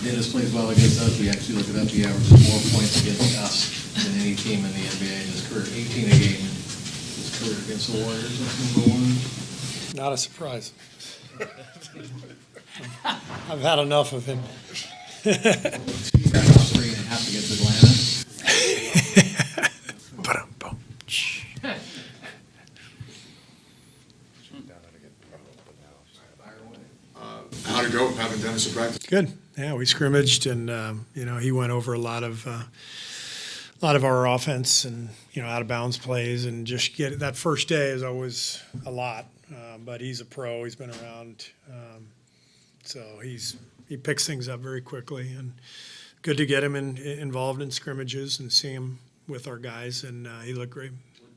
Dennis plays well against us. We actually look it up. He averages more points against us than any team in the NBA in his career. 18 a game in his career against the Warriors. That's number one. Not a surprise. I've had enough of him. He's got 3.5 against Atlanta. How'd it go having Dennis in practice? Good. Yeah, we scrimmaged, and he went over a lot of our offense and out of bounds plays, and just get that first day is always a lot. But he's a pro. He's been around, so he picks things up very quickly, and good to get him involved in scrimmages and see him with our guys, and he looked great.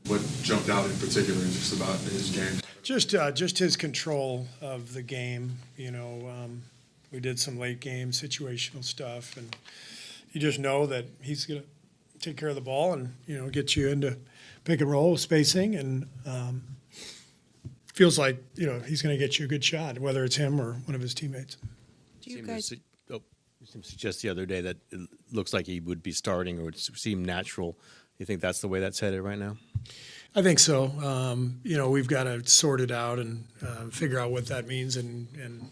What jumped out in particular just about his game? Just his control of the game. We did some late game situational stuff, and you just know that he's going to take care of the ball and get you into pick and roll spacing, and feels like he's going to get you a good shot, whether it's him or one of his teammates. Do you guys suggest the other day that it looks like he would be starting, or it seemed natural? You think that's the way that's headed right now? I think so. We've got to sort it out and figure out what that means, and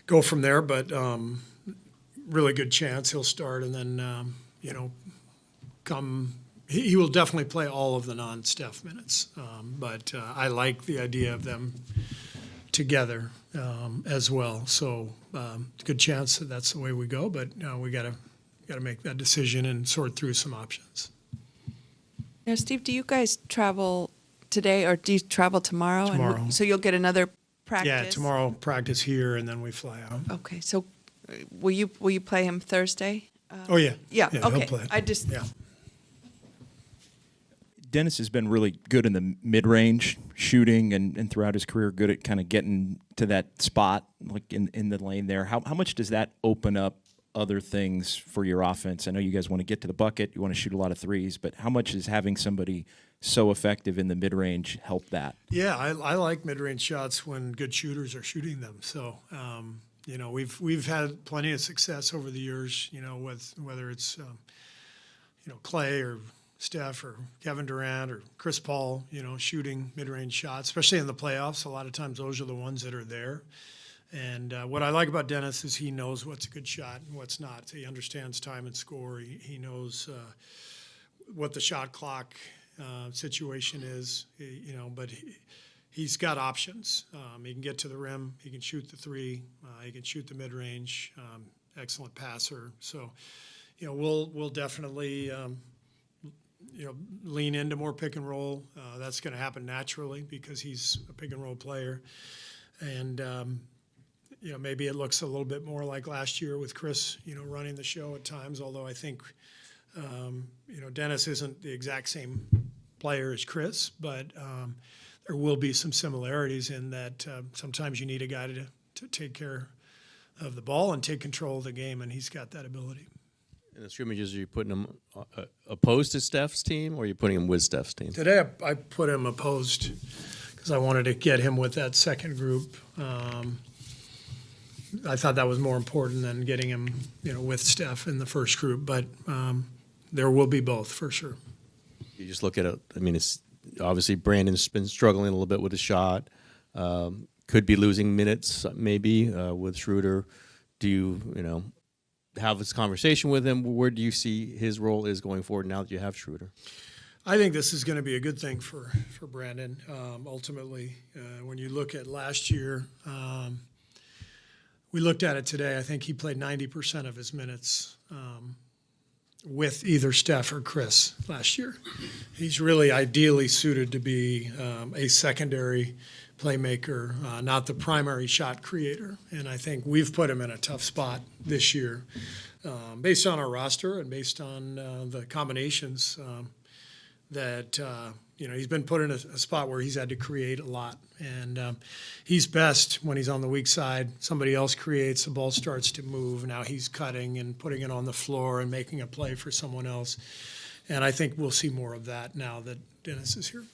go from there. But really good chance he'll start, and then he will definitely play all of the non-Steph minutes. But I like the idea of them together as well. So good chance that that's the way we go. But we got to make that decision and sort through some options. Now, Steve, do you guys travel today, or do you travel tomorrow? Tomorrow. So you'll get another practice? Yeah, tomorrow practice here, and then we fly out. Okay, so will you play him Thursday? Oh, yeah. Yeah, He'll okay. play. Yeah. Dennis has been really good in the mid-range shooting and throughout his career, good at kind of getting to that spot, like in the lane there. How much does that open up other things for your offense? I know you guys want to get to the bucket, you want to shoot a lot of threes, but how much is having somebody so effective in the mid-range help that? Yeah, I like mid-range shots when good shooters are shooting them. So, we've had plenty of success over the years, with whether it's, Clay or Steph or Kevin Durant or Chris Paul, shooting mid-range shots, especially in the playoffs. A lot of times those are the ones that are there. And what I like about Dennis is he knows what's a good shot and what's not. He understands time and score. He knows what the shot clock situation is, but he's got options. He can get to the rim. He can shoot the three. He can shoot the mid-range. Excellent passer. So, we'll definitely, lean into more pick and roll. That's going to happen naturally because he's a pick and roll player. And, maybe it looks a little bit more like last year with Chris, running the show at times, although I think, Dennis isn't the exact same player as Chris, but there will be some similarities in that sometimes you need a guy to take care of the ball and take control of the game, and he's got that ability. In the scrimmages, are you putting him opposed to Steph's team, or are you putting him with Steph's team? Today I put him opposed because I wanted to get him with that second group. I thought that was more important than getting him, with Steph in the first group. But there will be both for sure. You just look at it. I mean, it's obviously Brandin's been struggling a little bit with his shot. Could be losing minutes maybe with Schroder. Do you have this conversation with him? Where do you see his role is going forward now that you have Schroder? I think this is going to be a good thing for Brandin. Ultimately, when you look at last year. We looked at it today. I think he played 90% of his minutes with either Steph or Chris last year. He's really ideally suited to be a secondary playmaker, not the primary shot creator. And I think we've put him in a tough spot this year based on our roster and based on the combinations that he's been put in a spot where he's had to create a lot. And he's best when he's on the weak side. Somebody else creates, the ball starts to move. Now he's cutting and putting it on the floor and making a play for someone else. And I think we'll see more of that now that Dennis is here.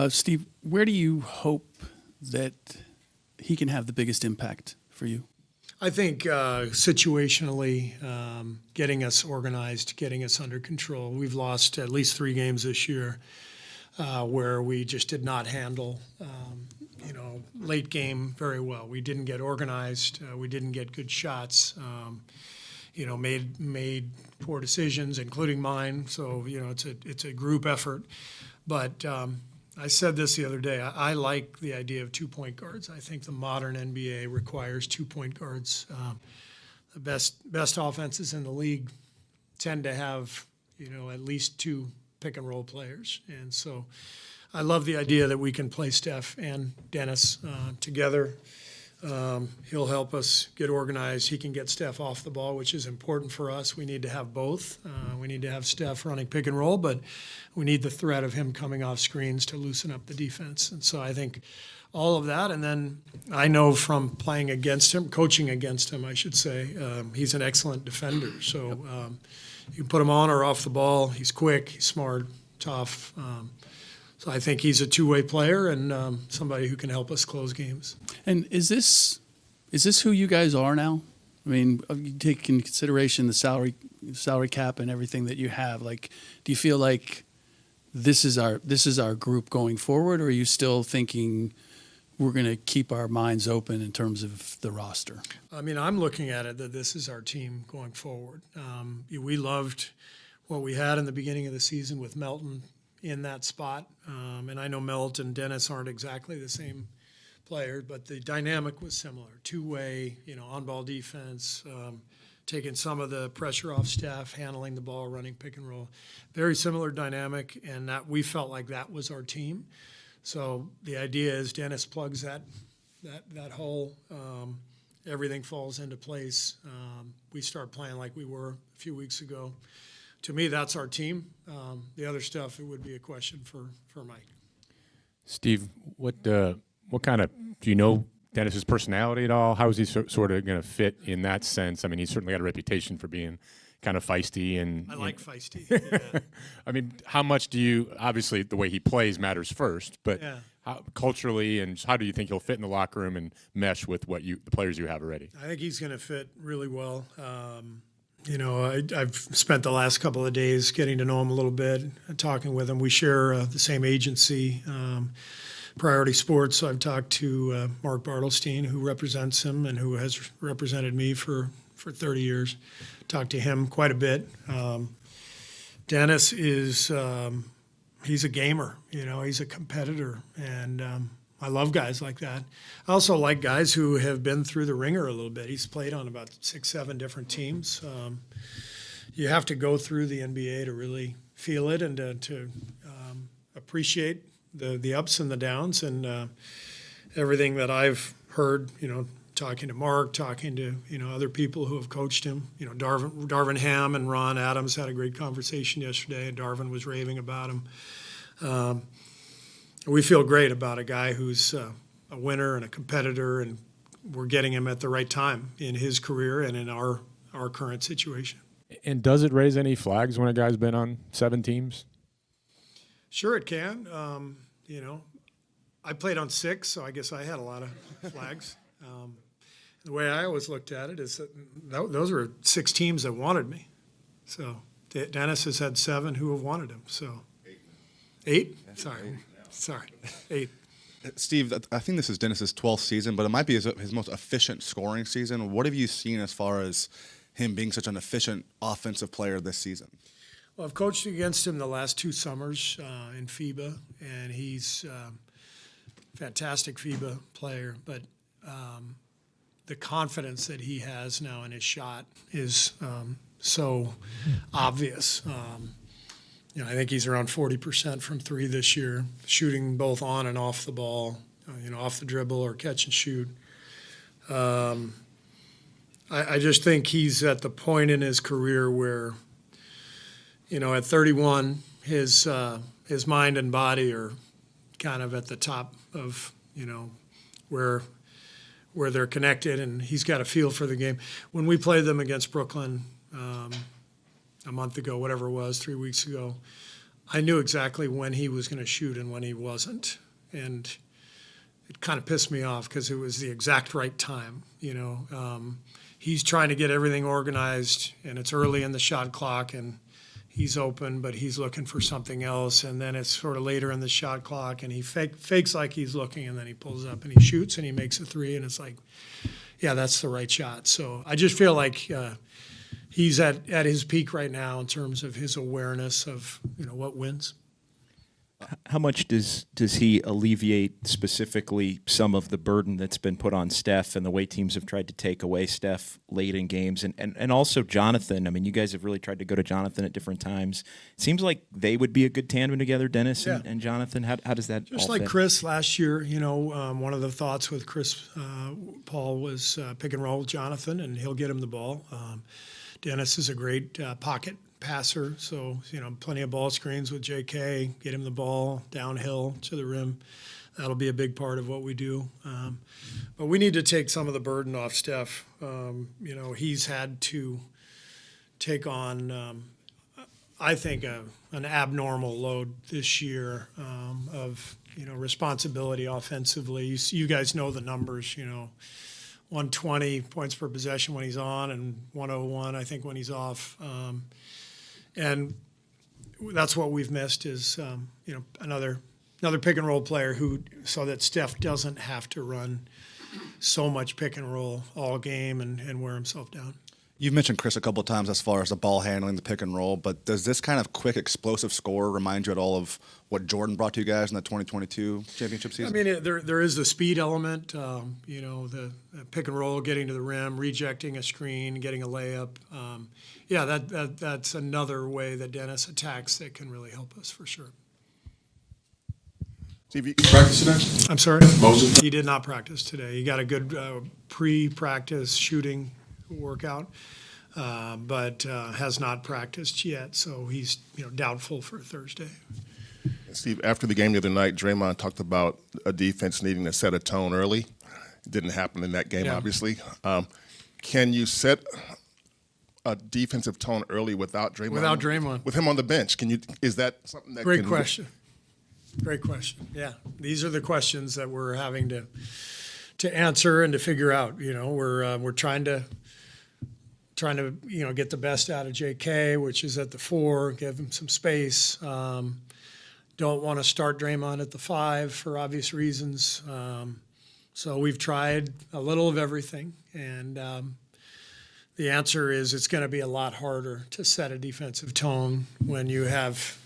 Steve, where do you hope that he can have the biggest impact for you? I think situationally, getting us organized, getting us under control. We've lost at least 3 games this year where we just did not handle, late game very well. We didn't get organized. We didn't get good shots. Made poor decisions, including mine. So it's a group effort. But I said this the other day. I like the idea of 2-point guards. I think the modern NBA requires 2-point guards. The best offenses in the league tend to have, at least 2 pick and roll players. And so I love the idea that we can play Steph and Dennis together. He'll help us get organized. He can get Steph off the ball, which is important for us. We need to have both. We need to have Steph running pick and roll, but we need the threat of him coming off screens to loosen up the defense. And so I think all of that. And then I know from playing against him, coaching against him, I should say, he's an excellent defender. So you can put him on or off the ball. He's quick, he's smart, tough. So I think he's a two-way player and somebody who can help us close games. And is this who you guys are now? I mean, you take into consideration the salary cap and everything that you have. Like, do you feel like this is our group going forward, or are you still thinking we're going to keep our minds open in terms of the roster? I mean, I'm looking at it that this is our team going forward. We loved what we had in the beginning of the season with Melton in that spot. And I know Melton and Dennis aren't exactly the same player, but the dynamic was similar. Two-way, on-ball defense, taking some of the pressure off Steph, handling the ball, running pick and roll. Very similar dynamic, and that we felt like that was our team. So the idea is Dennis plugs that hole. Everything falls into place. We start playing like we were a few weeks ago. To me, that's our team. The other stuff, it would be a question for Mike. Steve, what kind of, do you know Dennis's personality at all? How is he sort of going to fit in that sense? I mean, he's certainly got a reputation for being kind of feisty. And I like feisty. Yeah. I mean, how much do you, obviously the way he plays matters first, but Yeah. how, culturally, and how do you think he'll fit in the locker room and mesh with the players you have already? I think he's going to fit really well. I've spent the last couple of days getting to know him a little bit, talking with him. We share the same agency, Priority Sports. So I've talked to Mark Bartelstein, who represents him and who has represented me for 30 years. Talked to him quite a bit. Dennis is he's a gamer. He's a competitor, and I love guys like that. I also like guys who have been through the ringer a little bit. He's played on about 6-7 different teams. You have to go through the NBA to really feel it and to appreciate the ups and the downs and everything that I've heard, talking to Mark, talking to, other people who have coached him. Darvin Ham and Ron Adams had a great conversation yesterday, and Darvin was raving about him. We feel great about a guy who's a winner and a competitor, and we're getting him at the right time in his career and in our current situation. And does it raise any flags when a guy's been on 7 teams? Sure, it can. I played on 6, so I guess I had a lot of flags. The way I always looked at it is that those were 6 teams that wanted me. So Dennis has had 7 who have wanted him. So 8? Sorry, 8. Steve, I think this is Dennis's 12th season, but it might be his most efficient scoring season. What have you seen as far as him being such an efficient offensive player this season? Well, I've coached against him the last 2 summers in FIBA, and he's a fantastic FIBA player. But the confidence that he has now in his shot is so obvious. I think he's around 40% from 3 this year, shooting both on and off the ball, off the dribble or catch and shoot. I just think he's at the point in his career where, at 31, his mind and body are kind of at the top of, where they're connected, and he's got a feel for the game. When we played them against Brooklyn a month ago, whatever it was, 3 weeks ago, I knew exactly when he was going to shoot and when he wasn't. And it kind of pissed me off because it was the exact right time. He's trying to get everything organized, and it's early in the shot clock, and he's open, but he's looking for something else. And then it's sort of later in the shot clock, and he fakes like he's looking, and then he pulls up and he shoots and he makes a three, and it's like, yeah, that's the right shot. So I just feel like he's at his peak right now in terms of his awareness of what wins. How much does he alleviate specifically some of the burden that's been put on Steph and the way teams have tried to take away Steph late in games? And also Jonathan. I mean, you guys have really tried to go to Jonathan at different times. It seems like they would be a good tandem together, Dennis and Jonathan. How does that Just all like fit? Chris last year, one of the thoughts with Chris Paul was pick and roll with Jonathan, and he'll get him the ball. Dennis is a great pocket passer, so plenty of ball screens with JK, get him the ball downhill to the rim. That'll be a big part of what we do. But we need to take some of the burden off Steph. He's had to take on, I think, an abnormal load this year of responsibility offensively. You guys know the numbers. 120 points per possession when he's on, and 101 I think when he's off. And that's what we've missed is, another pick and roll player so that Steph doesn't have to run so much pick and roll all game and wear himself down. You've mentioned Chris a couple of times as far as the ball handling, the pick and roll, but does this kind of quick, explosive score remind you at all of what Jordan brought to you guys in the 2022 championship season? I mean, there is the speed element, the pick and roll, getting to the rim, rejecting a screen, getting a layup. That's another way that Dennis attacks that can really help us for sure. Practice today? I'm sorry? Moses? He did not practice today. He got a good pre-practice shooting workout, but has not practiced yet, so he's doubtful for Thursday. Steve, after the game the other night, Draymond talked about a defense needing to set a tone early. It didn't happen in that game, obviously. Can you set a defensive tone early without Draymond? Without Draymond. With him on the bench, can you? Is that something that? Great question. Great question. Yeah, these are the questions that we're having to answer and to figure out. We're trying to get the best out of JK, which is at the 4, give him some space. Don't want to start Draymond at the 5 for obvious reasons. So we've tried a little of everything, and the answer is it's going to be a lot harder to set a defensive tone when you have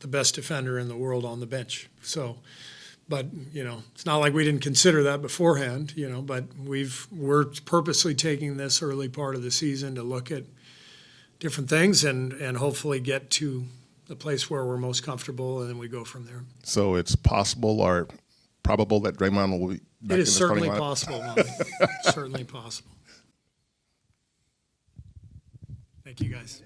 the best defender in the world on the bench. So, but it's not like we didn't consider that beforehand. But we're purposely taking this early part of the season to look at different things and hopefully get to the place where we're most comfortable, and then we go from there. So it's possible or probable that Draymond will be back It in is the starting certainly lineup? possible, Monty. Certainly possible. Thank you, guys.